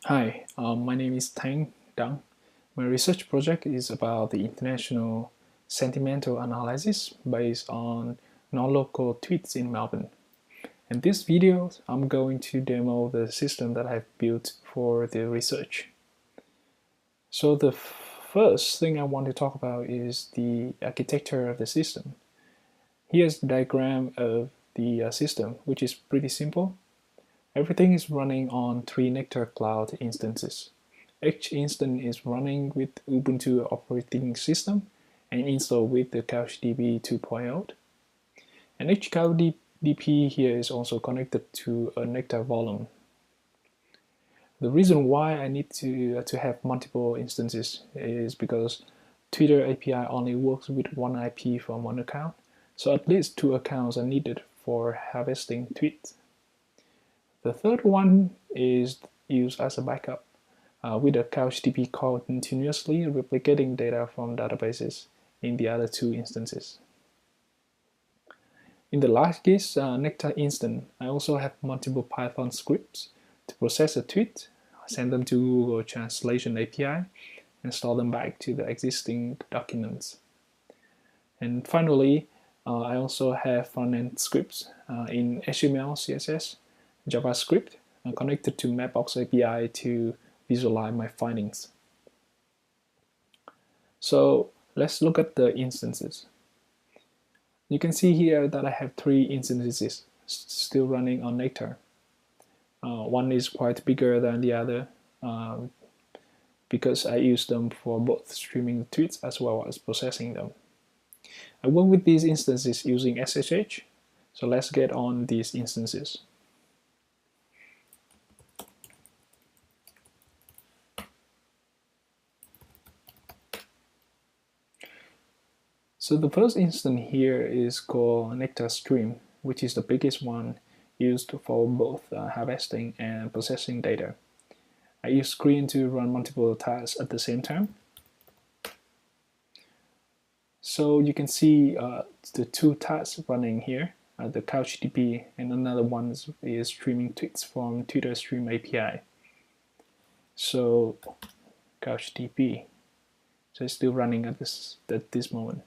Hi, my name is Thanh. My research project is about the international sentimental analysis based on non-local tweets in Melbourne. In this video, I'm going to demo the system that I've built for the research. So the first thing I want to talk about is the architecture of the system. Here's the diagram of the system, which is pretty simple. Everything is running on 3 Nectar Cloud instances. Each instance is running with Ubuntu operating system and installed with the CouchDB 2.0. And each CouchDB here is also connected to a Nectar volume. The reason why I need to have multiple instances is because Twitter API only works with one IP from one account, so at least 2 accounts are needed for harvesting tweets. The third one is used as a backup, with a CouchDB call continuously replicating data from databases in the other 2 instances. In the last case, Nectar instance, I also have multiple Python scripts to process a tweet, send them to Google Translation API, and store them back to the existing documents. And finally, I also have front-end scripts in HTML, CSS, JavaScript, connected to Mapbox API to visualize my findings. So let's look at the instances. You can see here that I have 3 instances still running on Nectar. One is quite bigger than the other because I use them for both streaming tweets as well as processing them. I work with these instances using SSH, so let's get on these instances. So the first instance here is called Nectar Stream, which is the biggest one used for both harvesting and processing data. I use Screen to run multiple tasks at the same time. So you can see the 2 tasks running here, the CouchDB, and another one is streaming tweets from Twitter Stream API. So CouchDB, so it's still running at this moment.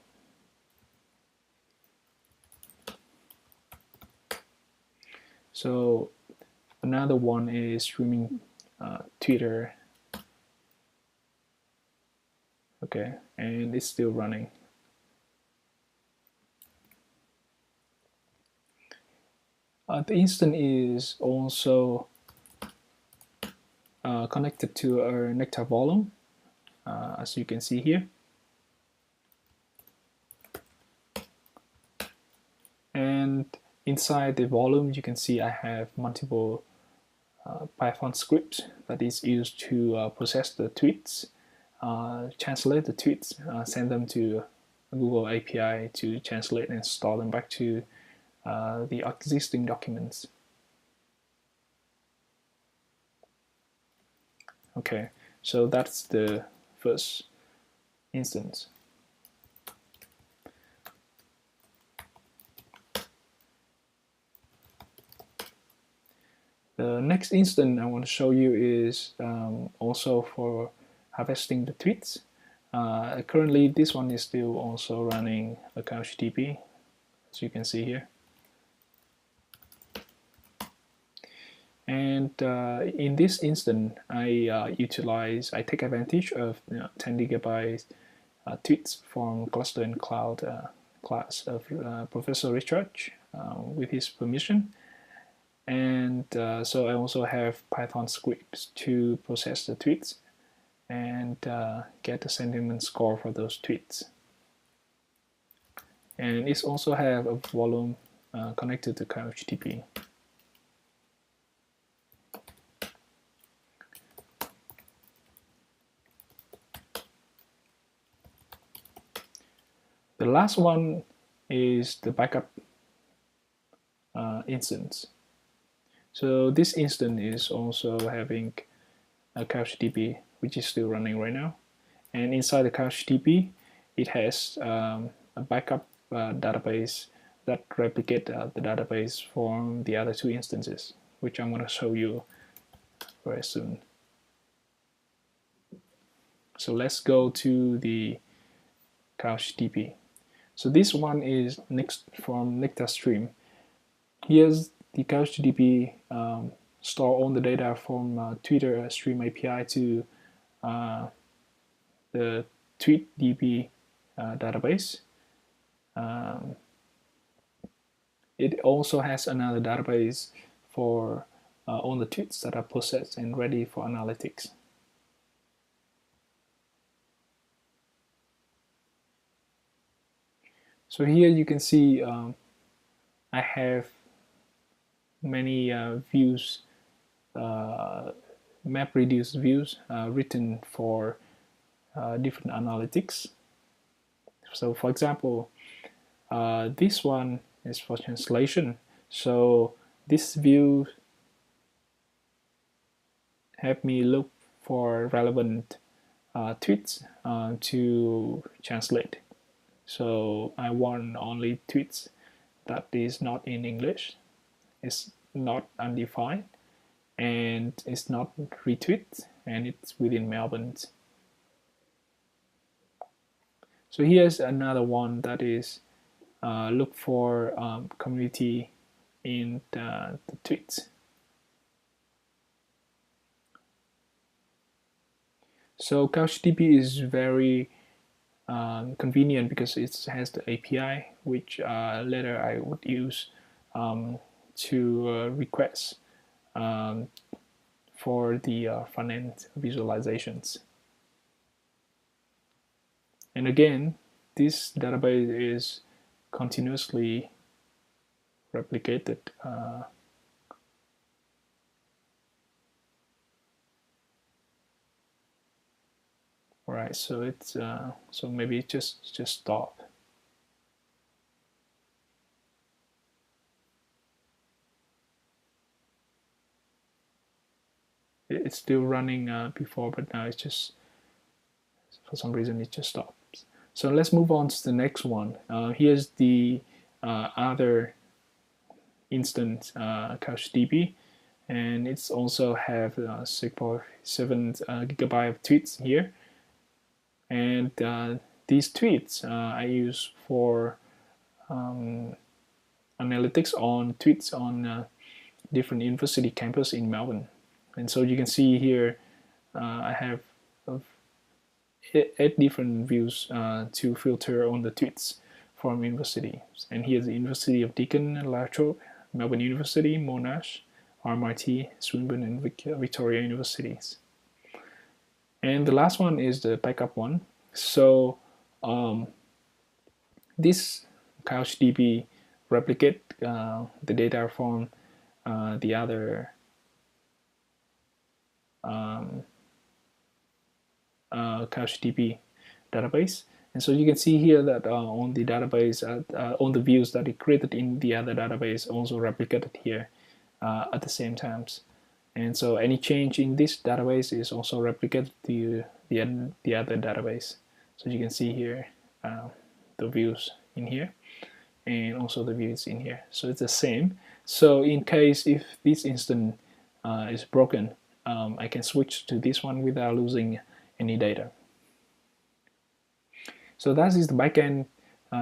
So another one is streaming Twitter, okay, and it's still running. The instance is also connected to our Nectar volume, as you can see here. And inside the volume, you can see I have multiple Python scripts that is used to process the tweets, translate the tweets, send them to Google API to translate and store them back to the existing documents. Okay, so that's the first instance. The next instance I want to show you is also for harvesting the tweets. Currently, this one is still also running a CouchDB, as you can see here. And in this instance, I take advantage of 10 gigabytes tweets from Cluster and Cloud class of Professor Richard with his permission. And so I also have Python scripts to process the tweets and get the sentiment score for those tweets. And it also have a volume connected to CouchDB. The last one is the backup instance. So this instance is also having a CouchDB, which is still running right now. And inside the CouchDB, it has a backup database that replicate the database from the other 2 instances, which I'm going to show you very soon. So let's go to the CouchDB. So this one is next from NectarStream. Here's the CouchDB store all the data from Twitter Stream API to the TweetDB database. It also has another database for all the tweets that are processed and ready for analytics. So here you can see I have many views, map-reduced views written for different analytics. So for example, this one is for translation. So this view help me look for relevant tweets to translate. So I want only tweets that is not in English, it's not undefined, and it's not retweet, and it's within Melbourne. So here's another one that is look for community in the tweets. So CouchDB is very convenient because it has the API, which later I would use to request for the front-end visualizations. And again, this database is continuously replicated. All right, so it's so maybe just stop. It's still running before, but now it's just, for some reason, it just stops. So let's move on to the next one. Here's the other instance, CouchDB, and it's also have 6.7 gigabyte of tweets here. And these tweets I use for analytics on tweets on different university campus in Melbourne. And so you can see here I have 8 different views to filter on the tweets from universities. And here's the University of Deakin, La Trobe, Melbourne University, Monash, RMIT, Swinburne, and Victoria Universities. And the last one is the backup one. So this CouchDB replicate the data from the other CouchDB database. And so you can see here that on the database, on the views that it created in the other database also replicated here at the same times. And so any change in this database is also replicated to the other database. So you can see here the views in here and also the views in here. So it's the same. So in case if this instance is broken, I can switch to this one without losing any data. So that is the backend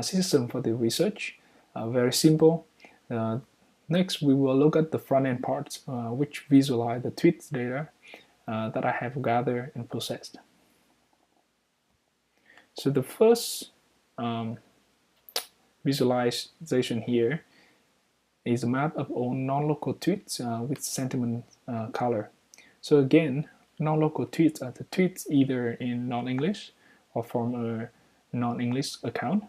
system for the research. Very simple. Next, we will look at the front-end parts, which visualize the tweets data that I have gathered and processed. So the first visualization here is a map of all non-local tweets with sentiment color. So again, non-local tweets are the tweets either in non-English or from a non-English account.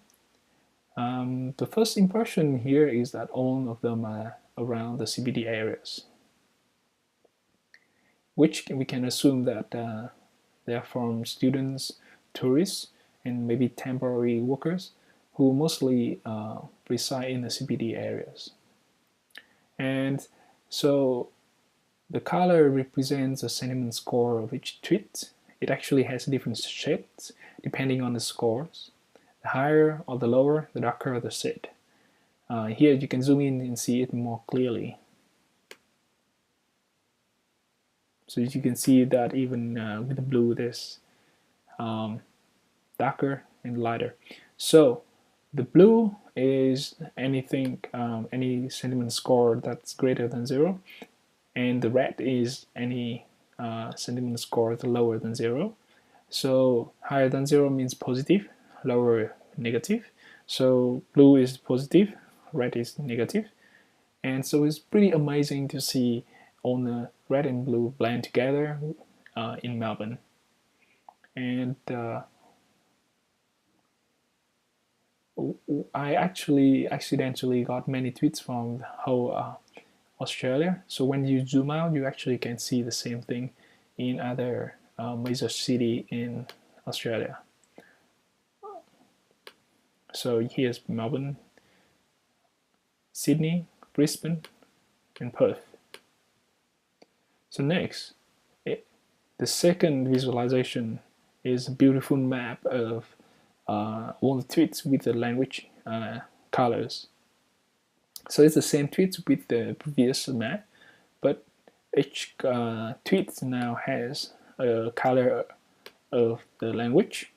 The first impression here is that all of them are around the CBD areas, which we can assume that they are from students, tourists, and maybe temporary workers who mostly reside in the CBD areas. And so the color represents a sentiment score of each tweet. It actually has different shades depending on the scores. The higher or the lower, the darker the shade. Here you can zoom in and see it more clearly. So you can see that even with the blue, there's darker and lighter. So the blue is anything, any sentiment score that's greater than 0, and the red is any sentiment score lower than 0. So higher than 0 means positive, lower negative. So blue is positive, red is negative. And so it's pretty amazing to see all the red and blue blend together in Melbourne. And I actually accidentally got many tweets from the whole Australia. So when you zoom out, you actually can see the same thing in other major city in Australia. So here's Melbourne, Sydney, Brisbane, and Perth. So next, the second visualization is a beautiful map of all the tweets with the language colors. So it's the same tweets with the previous map, but each tweet now has a color of the language.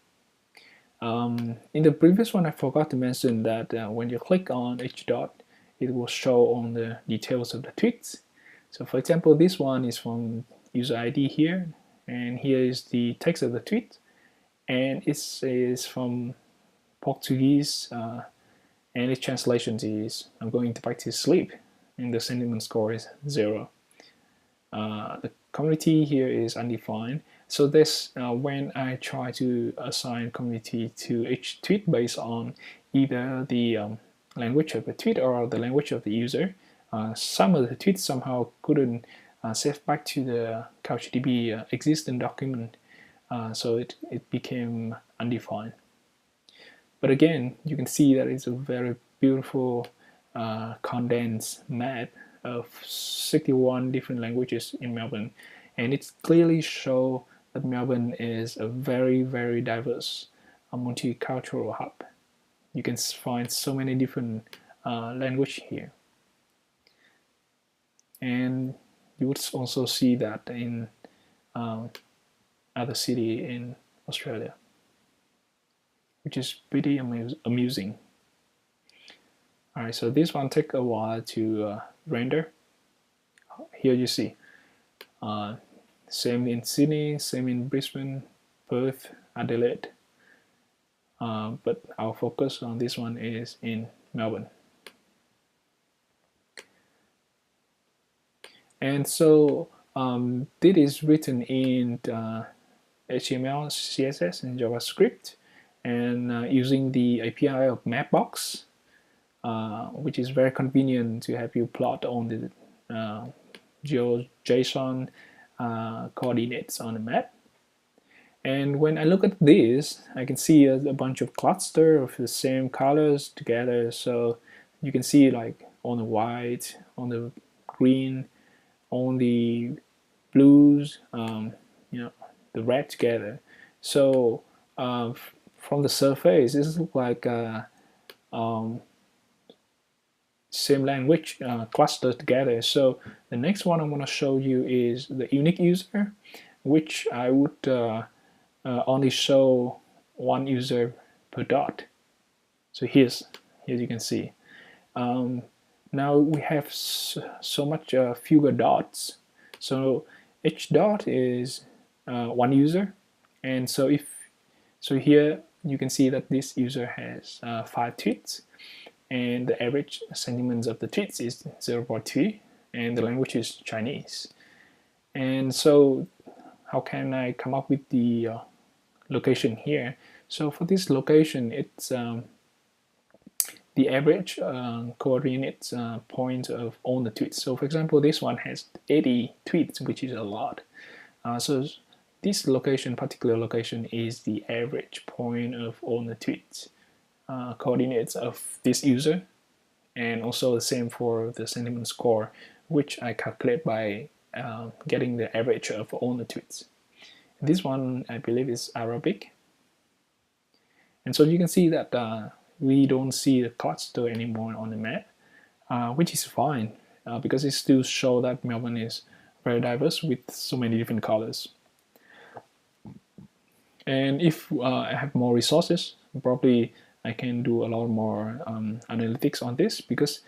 In the previous one, I forgot to mention that when you click on each dot, it will show on the details of the tweets. So for example, this one is from user ID here, and here is the text of the tweet, and it is from Portuguese, and its translation is "I'm going back to sleep," and the sentiment score is 0. The community here is undefined. So this when I try to assign community to each tweet based on either the language of the tweet or the language of the user, some of the tweets somehow couldn't save back to the CouchDB existing document, so it became undefined. But again, you can see that it's a very beautiful condensed map of 61 different languages in Melbourne, and it clearly shows that Melbourne is a very, very diverse multicultural hub. You can find so many different languages here. And you would also see that in other city in Australia, which is pretty amusing. All right, so this one take a while to render. Here you see, same in Sydney, same in Brisbane, Perth, Adelaide. But our focus on this one is in Melbourne. And so this is written in HTML, CSS, and JavaScript, and using the API of Mapbox, which is very convenient to have you plot on the GeoJSON coordinates on the map. And when I look at this, I can see a bunch of cluster of the same colors together. So you can see like on the white, on the green, on the blues, the red together. So from the surface, this looks like same language clustered together. So the next one I want to show you is the unique user, which I would only show one user per dot. So here you can see. Now we have so much fewer dots. So each dot is one user, and so here you can see that this user has 5 tweets, and the average sentiments of the tweets is 0.2, and the language is Chinese. And so how can I come up with the location here? So for this location, it's the average coordinates point of all the tweets. So for example, this one has 80 tweets, which is a lot. So this location, particular location, is the average point of all the tweets coordinates of this user, and also the same for the sentiment score, which I calculate by getting the average of all the tweets. This one, I believe, is Arabic. And so you can see that we don't see the cluster anymore on the map, which is fine because it still shows that Melbourne is very diverse with so many different colors. And if I have more resources, probably I can do a lot more analytics on this, because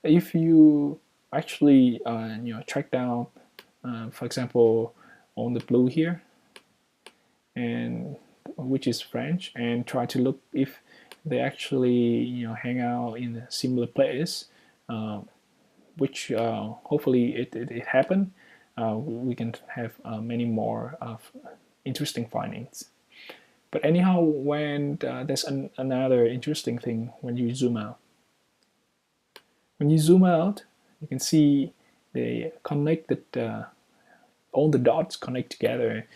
if you actually track down, for example, on the blue here, and which is French, and try to look if they actually hang out in a similar place, which hopefully it happened. We can have many more interesting findings. But anyhow, when there's another interesting thing when you zoom out. When you zoom out, you can see they connected, all the dots connect together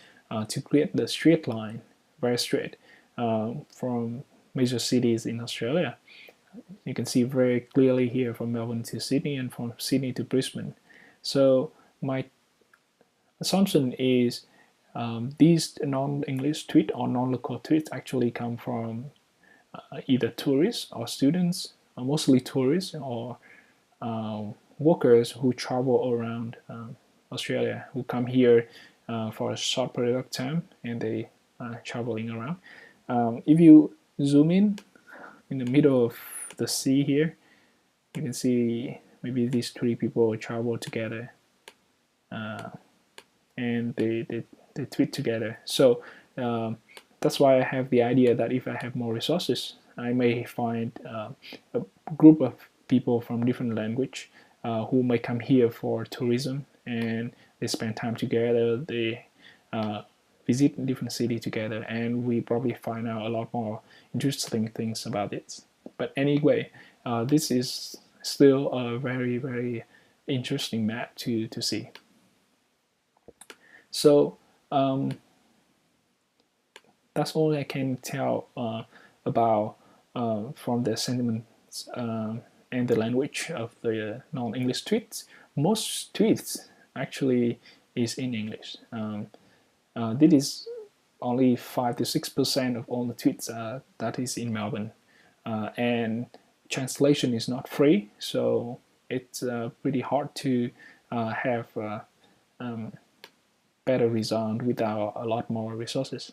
to create the straight line, very straight, from major cities in Australia. You can see very clearly here from Melbourne to Sydney and from Sydney to Brisbane. So my assumption is these non-English tweets or non-local tweets actually come from either tourists or students, mostly tourists, or workers who travel around Australia, who come here for a short period of time, and they traveling around. If you zoom in the middle of the sea here, you can see maybe these three people travel together, and they tweet together. So that's why I have the idea that if I have more resources, I may find a group of people from different language who may come here for tourism, and they spend time together. They visit different city together, and we probably find out a lot more interesting things about it. But anyway, this is still a very, very interesting map to see. So that's all I can tell about from the sentiments and the language of the non-English tweets. Most tweets actually is in English. This is only 5 to 6% of all the tweets that is in Melbourne, and translation is not free, so it's pretty hard to have better result without a lot more resources.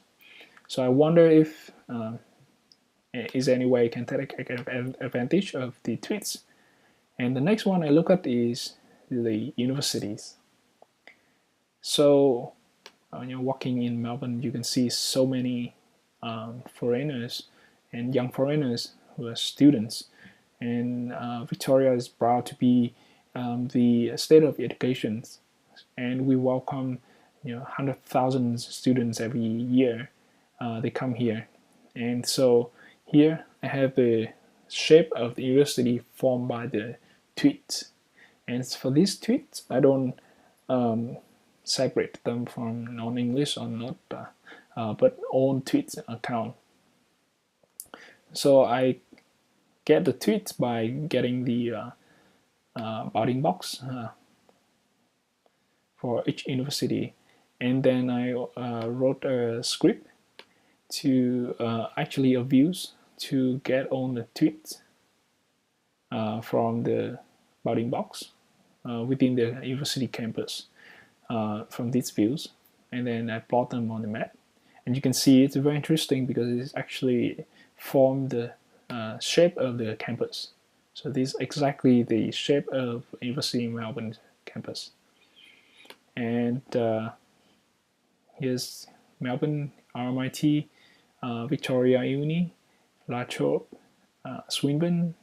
So I wonder if is there any way you can take advantage of the tweets. And the next one I look at is the universities. So when you're walking in Melbourne, you can see so many foreigners and young foreigners who are students. And Victoria is proud to be the state of education, and we welcome 100,000 students every year. They come here, and so here I have the shape of the university formed by the tweets. And for these tweets, I don't separate them from non-English or not, but all tweets account. So I get the tweets by getting the bounding box for each university, and then I wrote a script to actually abuse to get all the tweets from the bounding box within the university campus from these views, and then I plot them on the map. And you can see it's very interesting because it's actually formed the shape of the campus. So this is exactly the shape of University of Melbourne campus. And here's Melbourne, RMIT, Victoria Uni, La Trobe, Swinburne.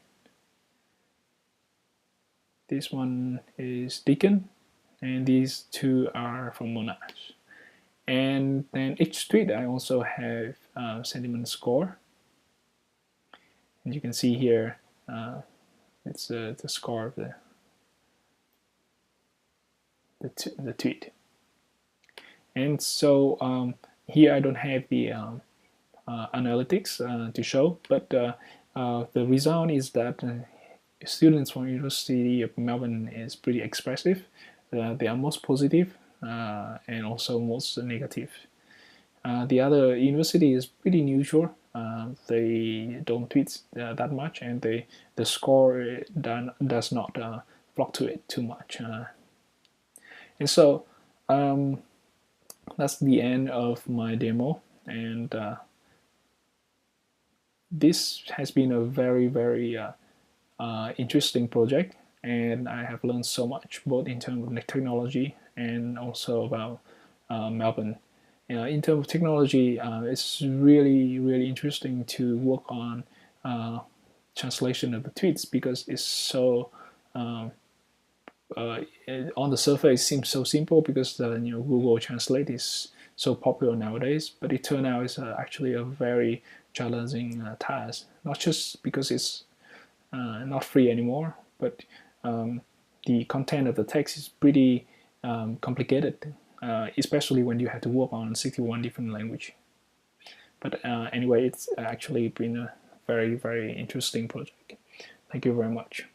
This one is Deakin, and these two are from Monash. And then each tweet I also have sentiment score. And you can see here it's the score of the tweet. And so here I don't have the analytics to show, but the result is that students from University of Melbourne is pretty expressive. They are most positive and also most negative. The other university is pretty neutral. They don't tweet that much, and the score does not fluctuate too much. And so that's the end of my demo. and this has been a very interesting project, and I have learned so much both in terms of technology and also about Melbourne. In terms of technology, it's really interesting to work on translation of the tweets because it's so uh, on the surface it seems so simple because Google Translate is so popular nowadays, but it turned out it's actually a very challenging task. Not just because it's not free anymore, but the content of the text is pretty complicated, especially when you have to work on 61 different language. But anyway, it's actually been a very interesting project. Thank you very much.